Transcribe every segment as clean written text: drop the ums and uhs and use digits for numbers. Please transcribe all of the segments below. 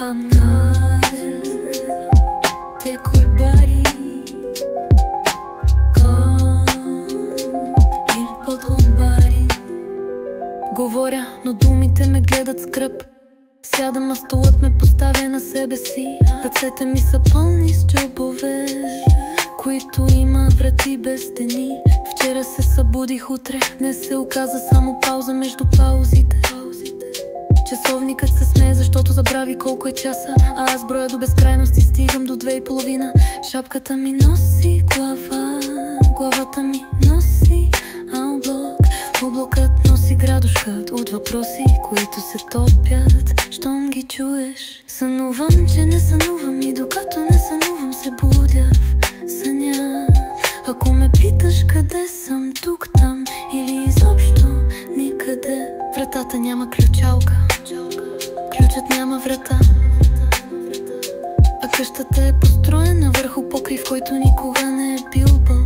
Amar te colpari il подхобари. Говоря, но думите ме гледат скръп. Сядам, а столът ме поставя на себе си. Ръцете ми са пълни с джобове, които има врати без стени. Вчера се събудих, утре днес се оказа само пауза между паузите. Часовникът се смее, защото забрави колко е часа, а аз броя до безкрайност и стигам до 2:30. Шапката ми носи глава, главата ми носи облак, облакът носи градушкът от въпроси, които се топят, щом ги чуеш. Сънувам, че не сънувам и докато не сънувам се будя в съня. Ако ме питаш къде съм, тук, там или изобщо никъде. Вратата няма ключалка, ключът няма врата, а къщата е построена върху покрив, който никога не е бил бъл.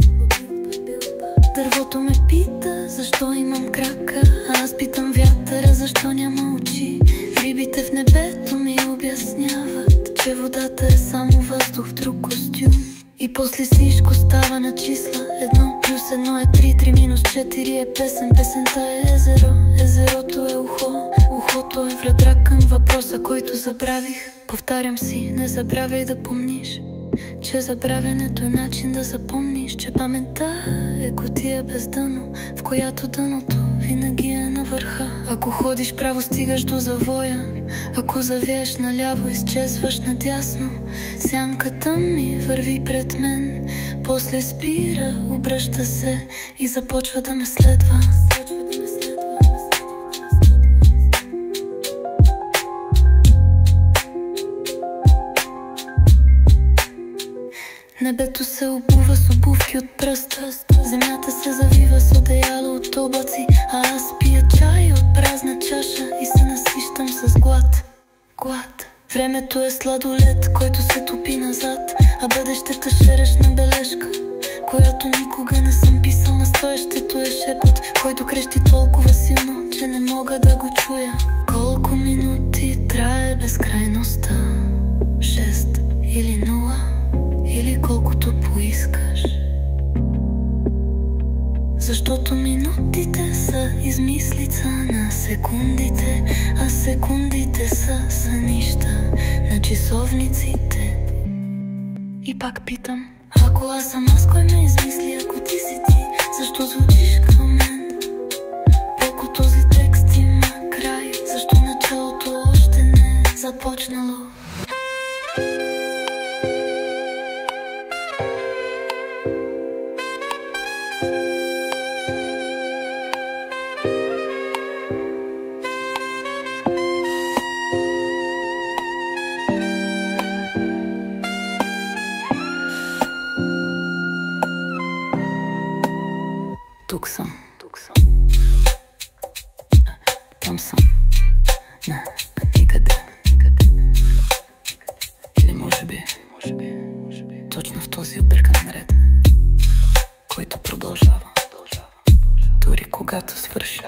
Дървото ме пита защо имам крака, а аз питам вятъра защо няма очи. Рибите в небето ми обясняват, че водата е само въздух в друг костюм. И после всичко става на числа. 1+1 е 3, 3 минус 4 е песен, песента е езеро, езерото е ухо, ухото е врата към въпроса, който забравих. Повтарям си, не забравяй да помниш, че забравянето е начин да запомниш, че паметта е кутия без дъно, в която дъното винаги е на върха. Ако ходиш право, стигаш до завоя, ако завиеш наляво, изчезваш надясно. Сянката ми върви пред мен, после спира, обръща се и започва да ме следва. Небето се обува с обувки от пръст, земята се завива с одеяло от облаци, а аз пия чай от празна чаша и се насищам с глад. Времето е сладолед, който се топи назад, а бъдещето шерешна бележка, която никога не съм писал. Настоящето е шепот, който крещи толкова силно, че не мога да го чуя. Колко минути трае безкрайността? 6 или 0? Или колкото поискаш. Защото минутите са измислица на секундите, а секундите са сънища на часовниците. И пак питам, ако аз съм аз, кой ме измисли? Ако ти си ти, защо звучиш към мен? Колко този текст има край, защо началото още не е започнало? Тук съм. Там съм. Не, никъде. Или може би точно в този объркан ред, който продължава, дори когато свърши.